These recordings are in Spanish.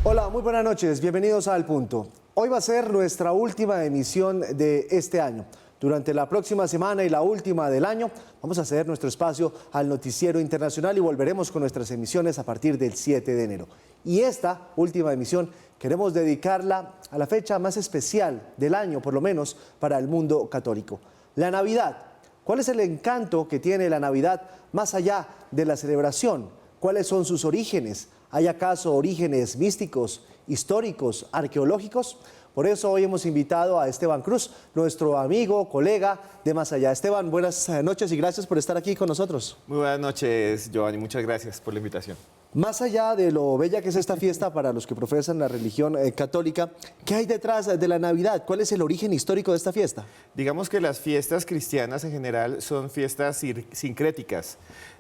Hola, muy buenas noches, bienvenidos a Al Punto. Hoy va a ser nuestra última emisión de este año. Durante la próxima semana y la última del año vamos a ceder nuestro espacio al noticiero internacional y volveremos con nuestras emisiones a partir del 7 de enero. Y esta última emisión queremos dedicarla a la fecha más especial del año, por lo menos para el mundo católico, la Navidad. ¿Cuál es el encanto que tiene la Navidad más allá de la celebración? ¿Cuáles son sus orígenes? ¿Hay acaso orígenes místicos, históricos, arqueológicos? Por eso hoy hemos invitado a Esteban Cruz, nuestro amigo, colega de Más Allá. Esteban, buenas noches y gracias por estar aquí con nosotros. Muy buenas noches, Giovanni. Muchas gracias por la invitación. Más allá de lo bella que es esta fiesta para los que profesan la religión católica, ¿qué hay detrás de la Navidad? ¿Cuál es el origen histórico de esta fiesta? Digamos que las fiestas cristianas en general son fiestas sincréticas.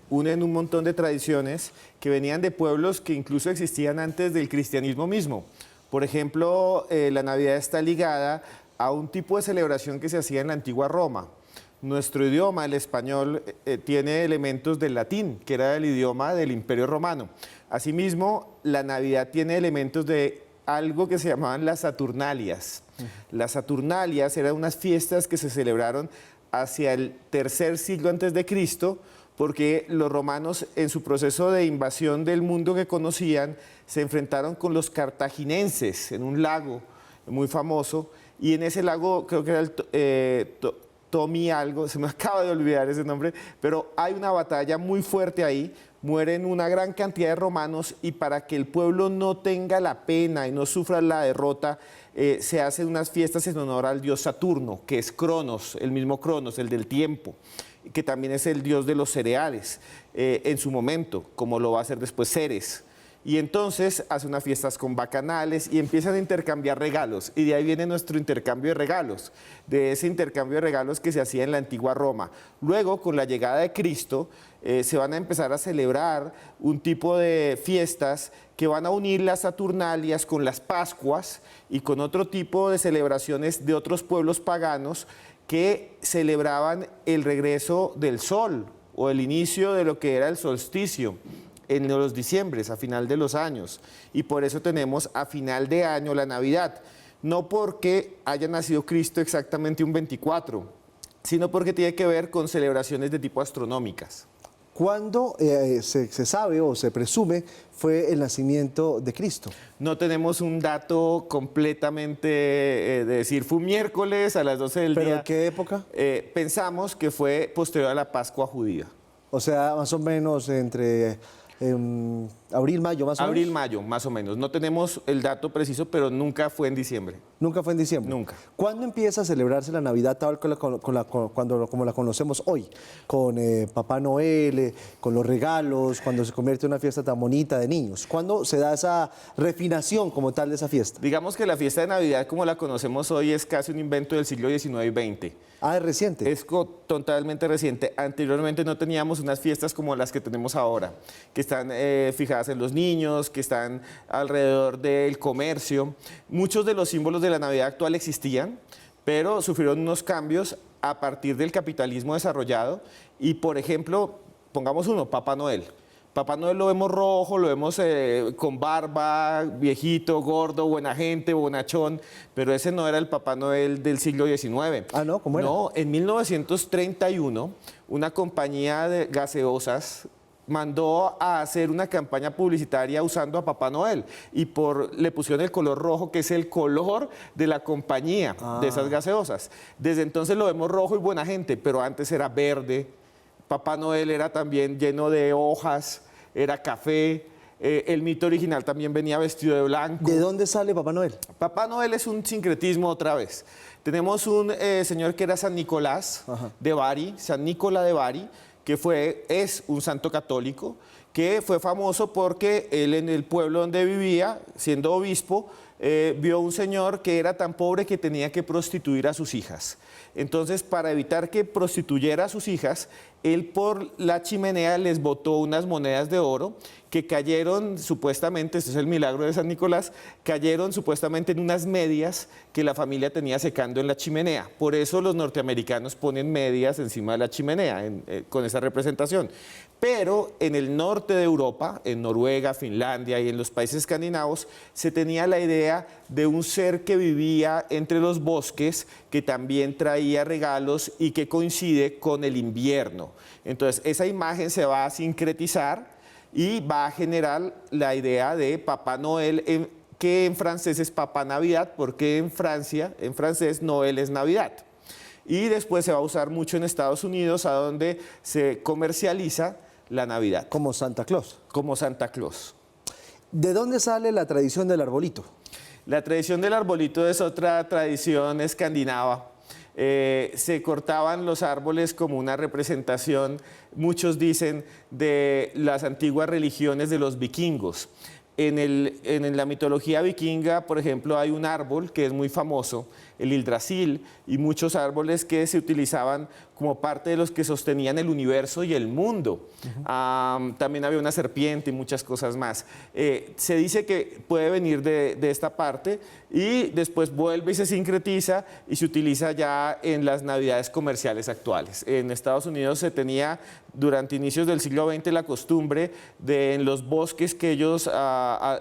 Unen un montón de tradiciones que venían de pueblos que incluso existían antes del cristianismo mismo. Por ejemplo, la Navidad está ligada a un tipo de celebración que se hacía en la antigua Roma. Nuestro idioma, el español, tiene elementos del latín, que era el idioma del Imperio Romano. Asimismo, la Navidad tiene elementos de algo que se llamaban las Saturnalias. Las Saturnalias eran unas fiestas que se celebraron hacia el tercer siglo antes de Cristo, porque los romanos, en su proceso de invasión del mundo que conocían, se enfrentaron con los cartaginenses en un lago muy famoso, y en ese lago, creo que era el Tomi algo, se me acaba de olvidar ese nombre, pero hay una batalla muy fuerte ahí, mueren una gran cantidad de romanos, y para que el pueblo no tenga la pena y no sufra la derrota, se hacen unas fiestas en honor al dios Saturno, que es Cronos, el mismo Cronos, el del tiempo, que también es el dios de los cereales en su momento, como lo va a hacer después Ceres. Y entonces hace unas fiestas con bacanales y empiezan a intercambiar regalos. Y de ahí viene nuestro intercambio de regalos, de ese intercambio de regalos que se hacía en la antigua Roma. Luego, con la llegada de Cristo, se van a empezar a celebrar un tipo de fiestas que van a unir las Saturnalias con las Pascuas y con otro tipo de celebraciones de otros pueblos paganos que celebraban el regreso del sol o el inicio de lo que era el solsticio en los diciembres, a final de los años. Y por eso tenemos a final de año la Navidad. No porque haya nacido Cristo exactamente un 24, sino porque tiene que ver con celebraciones de tipo astronómicas. ¿Cuándo se sabe o se presume fue el nacimiento de Cristo? No tenemos un dato completamente de decir, fue un miércoles a las 12 del día. ¿Pero en qué época? Pensamos que fue posterior a la Pascua judía. O sea, más o menos entre abril, mayo, más o menos. Abril, mayo, más o menos. No tenemos el dato preciso, pero nunca fue en diciembre. ¿Nunca fue en diciembre? Nunca. ¿Cuándo empieza a celebrarse la Navidad tal como la conocemos hoy? Con Papá Noel, con los regalos, cuando se convierte en una fiesta tan bonita de niños. ¿Cuándo se da esa refinación como tal de esa fiesta? Digamos que la fiesta de Navidad como la conocemos hoy es casi un invento del siglo XIX y XX. Ah, es reciente. Es totalmente reciente. Anteriormente no teníamos unas fiestas como las que tenemos ahora, que están fijadas en los niños, que están alrededor del comercio. Muchos de los símbolos de la Navidad actual existían, pero sufrieron unos cambios a partir del capitalismo desarrollado. Y, por ejemplo, pongamos uno, Papá Noel. Papá Noel lo vemos rojo, lo vemos con barba, viejito, gordo, buena gente, bonachón, pero ese no era el Papá Noel del siglo XIX. Ah, ¿no? ¿Cómo era? No, en 1931, una compañía de gaseosas mandó a hacer una campaña publicitaria usando a Papá Noel y le pusieron el color rojo, que es el color de la compañía de esas gaseosas. Desde entonces lo vemos rojo y buena gente, pero antes era verde. Papá Noel era también lleno de hojas, era café. El mito original también venía vestido de blanco. ¿De dónde sale Papá Noel? Papá Noel es un sincretismo otra vez. Tenemos un señor que era San Nicolás de Bari, San Nicolás de Bari, que es un santo católico, que fue famoso porque él en el pueblo donde vivía, siendo obispo, vio un señor que era tan pobre que tenía que prostituir a sus hijas. Entonces, para evitar que prostituyera a sus hijas, él por la chimenea les botó unas monedas de oro que cayeron supuestamente, este es el milagro de San Nicolás, cayeron supuestamente en unas medias que la familia tenía secando en la chimenea. Por eso los norteamericanos ponen medias encima de la chimenea con esa representación. Pero en el norte de Europa, en Noruega, Finlandia y en los países escandinavos, se tenía la idea de un ser que vivía entre los bosques, que también traía regalos y que coincide con el invierno. Entonces, esa imagen se va a sincretizar y va a generar la idea de Papá Noel, que en francés es Papá Navidad, porque en Francia, en francés, Noel es Navidad. Y después se va a usar mucho en Estados Unidos, a donde se comercializa la Navidad. Como Santa Claus. Como Santa Claus. ¿De dónde sale la tradición del arbolito? La tradición del arbolito es otra tradición escandinava. Se cortaban los árboles como una representación, muchos dicen, de las antiguas religiones de los vikingos. En la mitología vikinga, por ejemplo, hay un árbol que es muy famoso, el Yggdrasil, y muchos árboles que se utilizaban como parte de los que sostenían el universo y el mundo. También había una serpiente y muchas cosas más. Se dice que puede venir de esta parte y después vuelve y se sincretiza y se utiliza ya en las navidades comerciales actuales. En Estados Unidos se tenía durante inicios del siglo XX la costumbre de en los bosques que ellos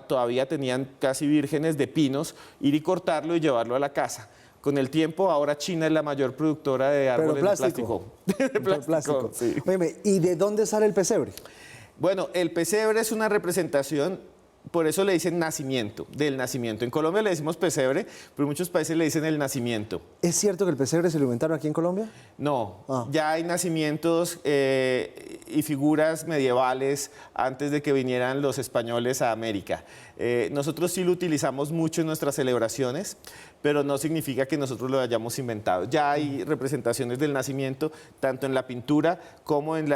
todavía tenían casi vírgenes de pinos, ir y cortarlo y llevarlo a la casa. Con el tiempo, ahora China es la mayor productora de árboles de plástico. De plástico. Sí. Óyeme, ¿y de dónde sale el pesebre? Bueno, el pesebre es una representación, por eso le dicen nacimiento, del nacimiento. En Colombia le decimos pesebre, pero en muchos países le dicen el nacimiento. ¿Es cierto que el pesebre se lo inventaron aquí en Colombia? No, ya hay nacimientos y figuras medievales antes de que vinieran los españoles a América. Nosotros sí lo utilizamos mucho en nuestras celebraciones, pero no significa que nosotros lo hayamos inventado. Ya hay representaciones del nacimiento, tanto en la pintura como en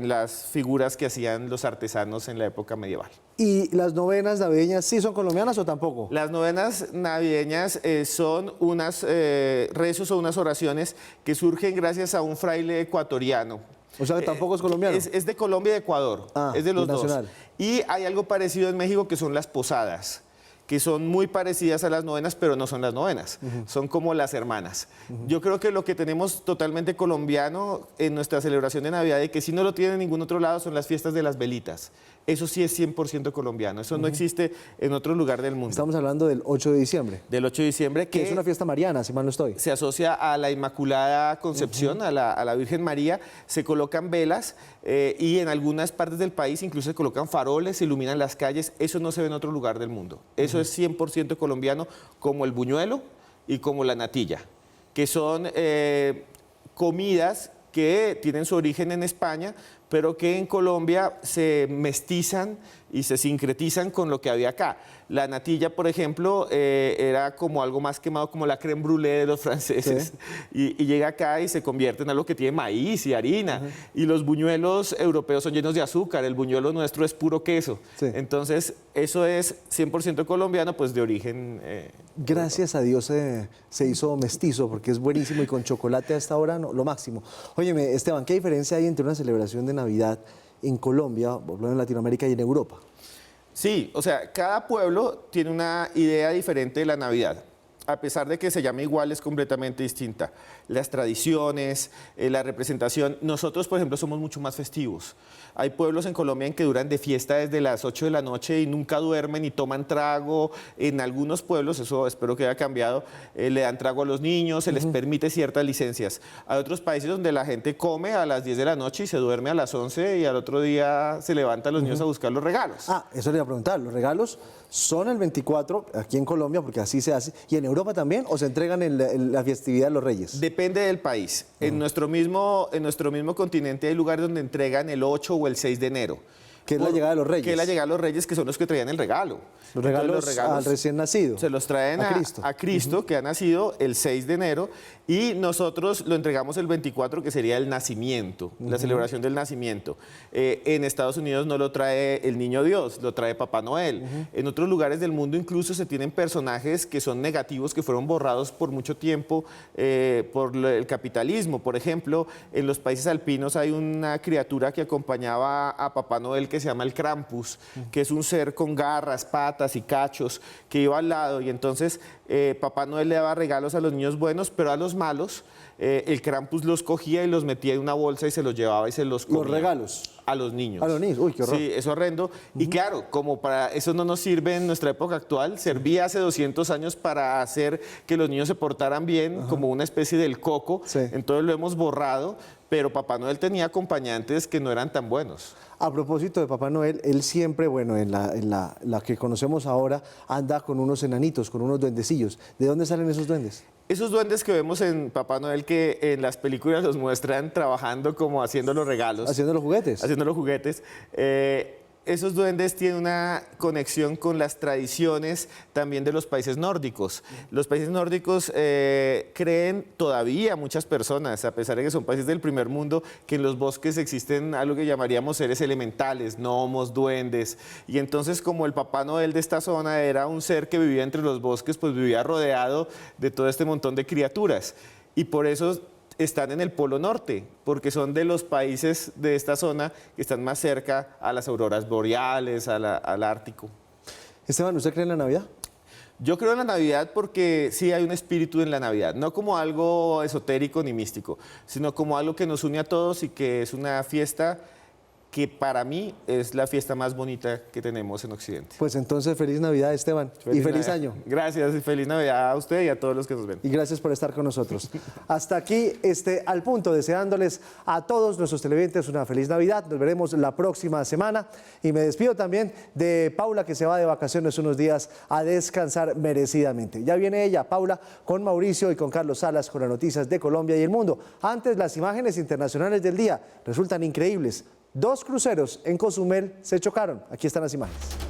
las figuras que hacían los artesanos en la época medieval. ¿Y las novenas navideñas sí son colombianas o tampoco? Las novenas navideñas son unas rezos o unas oraciones que surgen gracias a un fraile ecuatoriano. O sea, que tampoco es colombiano. Es de Colombia y de Ecuador, es de los dos. Y hay algo parecido en México que son las posadas, que son muy parecidas a las novenas, pero no son las novenas, son como las hermanas. Yo creo que lo que tenemos totalmente colombiano en nuestra celebración de Navidad y que sí no lo tiene en ningún otro lado son las fiestas de las velitas. Eso sí es 100% colombiano, eso no existe en otro lugar del mundo. Estamos hablando del 8 de diciembre. Del 8 de diciembre, que es una fiesta mariana, si mal no estoy. Se asocia a la Inmaculada Concepción, a la Virgen María, se colocan velas y en algunas partes del país incluso se colocan faroles, se iluminan las calles, eso no se ve en otro lugar del mundo. Eso es 100% colombiano, como el buñuelo y como la natilla, que son comidas que tienen su origen en España, pero que en Colombia se mestizan y se sincretizan con lo que había acá. La natilla, por ejemplo, era como algo más quemado, como la crème brûlée de los franceses. Sí. Y llega acá y se convierte en algo que tiene maíz y harina. Y los buñuelos europeos son llenos de azúcar, el buñuelo nuestro es puro queso. Sí. Entonces, eso es 100% colombiano, pues de origen... Gracias a Dios se hizo mestizo, porque es buenísimo y con chocolate a esta hora no, lo máximo. Óyeme, Esteban, ¿qué diferencia hay entre una celebración de Navidad en Colombia, en Latinoamérica y en Europa? Sí, o sea, cada pueblo tiene una idea diferente de la Navidad. A pesar de que se llame igual, es completamente distinta. Las tradiciones, la representación. Nosotros, por ejemplo, somos mucho más festivos. Hay pueblos en Colombia en que duran de fiesta desde las 8 de la noche y nunca duermen y toman trago. En algunos pueblos, eso espero que haya cambiado, le dan trago a los niños, se les permite ciertas licencias. Hay otros países donde la gente come a las 10 de la noche y se duerme a las 11 y al otro día se levantan los niños a buscar los regalos. Eso le iba a preguntar. ¿Los regalos son el 24 aquí en Colombia, porque así se hace, y en Europa también, o se entregan en la festividad de los Reyes? Depende del país. En nuestro mismo continente hay lugares donde entregan el 8 o el 6 de enero. Que es la llegada de los reyes. Que es la llegada de los reyes, que son los que traían el regalo. Los Entonces, regalos al recién nacido. se los traen a Cristo, que ha nacido el 6 de enero, y nosotros lo entregamos el 24, que sería el nacimiento, la celebración del nacimiento. En Estados Unidos no lo trae el Niño Dios, lo trae Papá Noel. En otros lugares del mundo incluso se tienen personajes que son negativos, que fueron borrados por mucho tiempo por el capitalismo. Por ejemplo, en los países alpinos hay una criatura que acompañaba a Papá Noel que se llama el Krampus, que es un ser con garras, patas y cachos que iba al lado, y entonces Papá Noel le daba regalos a los niños buenos, pero a los malos el Krampus los cogía y los metía en una bolsa y se los llevaba y se los comía. Los regalos. A los niños. A los niños, uy, qué horror. Sí, es horrendo. Y claro, como para eso no nos sirve en nuestra época actual, servía hace 200 años para hacer que los niños se portaran bien, como una especie del coco. Sí. Entonces lo hemos borrado, pero Papá Noel tenía acompañantes que no eran tan buenos. A propósito de Papá Noel, él siempre, bueno, en la que conocemos ahora, anda con unos enanitos, con unos duendecillos. ¿De dónde salen esos duendes? Esos duendes que vemos en Papá Noel, que en las películas los muestran trabajando como haciendo los regalos. Haciendo los juguetes. Haciendo los juguetes. Esos duendes tienen una conexión con las tradiciones también de los países nórdicos. Los países nórdicos creen todavía muchas personas, a pesar de que son países del primer mundo, que en los bosques existen algo que llamaríamos seres elementales, gnomos, duendes. Y entonces, como el Papá Noel de esta zona era un ser que vivía entre los bosques, pues vivía rodeado de todo este montón de criaturas. Y por eso están en el Polo Norte, porque son de los países de esta zona que están más cerca a las auroras boreales, al Ártico. Esteban, ¿usted cree en la Navidad? Yo creo en la Navidad porque sí hay un espíritu en la Navidad, no como algo esotérico ni místico, sino como algo que nos une a todos y que es una fiesta que para mí es la fiesta más bonita que tenemos en Occidente. Pues entonces, feliz Navidad, Esteban, y feliz Navidad. año. Gracias y feliz Navidad a usted y a todos los que nos ven. Y gracias por estar con nosotros. Hasta aquí, Al Punto, deseándoles a todos nuestros televidentes una feliz Navidad. Nos veremos la próxima semana. Y me despido también de Paula, que se va de vacaciones unos días a descansar merecidamente. Ya viene ella, Paula, con Mauricio y con Carlos Salas, con las noticias de Colombia y el mundo. Antes, las imágenes internacionales del día resultan increíbles. 2 cruceros en Cozumel se chocaron. Aquí están las imágenes.